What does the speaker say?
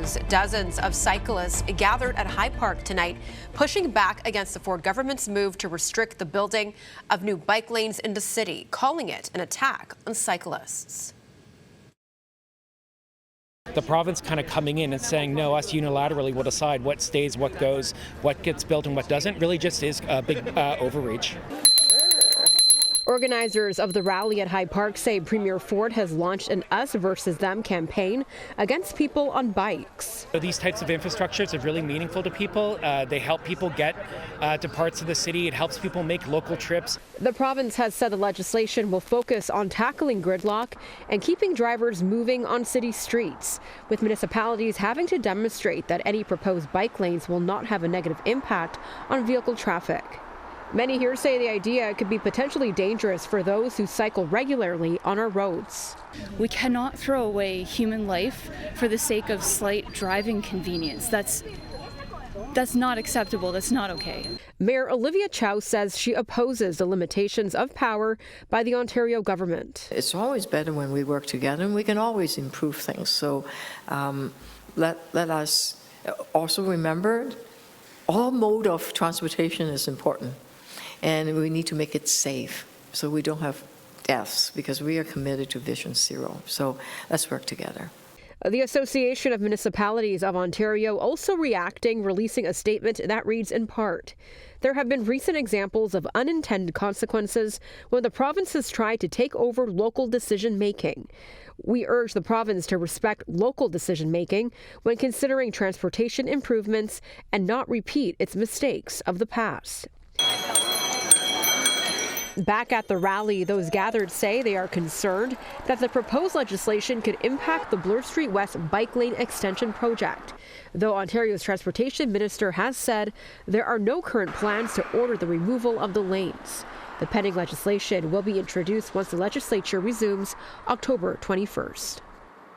news. Dozens of cyclists gathered at High Park tonight, pushing back against the Ford government's move to restrict the building of new bike lanes in the city, calling it an attack on cyclists. The province kind of coming in and saying, no, us unilaterally will decide what stays, what goes, what gets built and what doesn't, really just is a big overreach. Organizers of the rally at High Park say Premier Ford has launched an Us versus Them campaign against people on bikes. So these types of infrastructures are really meaningful to people. They help people get to parts of the city. It helps people make local trips. The province has said the legislation will focus on tackling gridlock and keeping drivers moving on city streets, with municipalities having to demonstrate that any proposed bike lanes will not have a negative impact on vehicle traffic. Many here say the idea could be potentially dangerous for those who cycle regularly on our roads. We cannot throw away human life for the sake of slight driving convenience. That's not acceptable. That's not okay. Mayor Olivia Chow says she opposes the limitations of power by the Ontario government. It's always better when we work together, and we can always improve things. So let us also remember all mode of transportation is important. And we need to make it safe so we don't have deaths, because we are committed to Vision Zero. So let's work together. The Association of Municipalities of Ontario also reacting, releasing a statement that reads in part, "There have been recent examples of unintended consequences when the province has tried to take over local decision-making. We urge the province to respect local decision-making when considering transportation improvements and not repeat its mistakes of the past." Back at the rally, those gathered say they are concerned that the proposed legislation could impact the Bloor Street West bike lane extension project, though Ontario's transportation minister has said there are no current plans to order the removal of the lanes. The pending legislation will be introduced once the legislature resumes October 21st.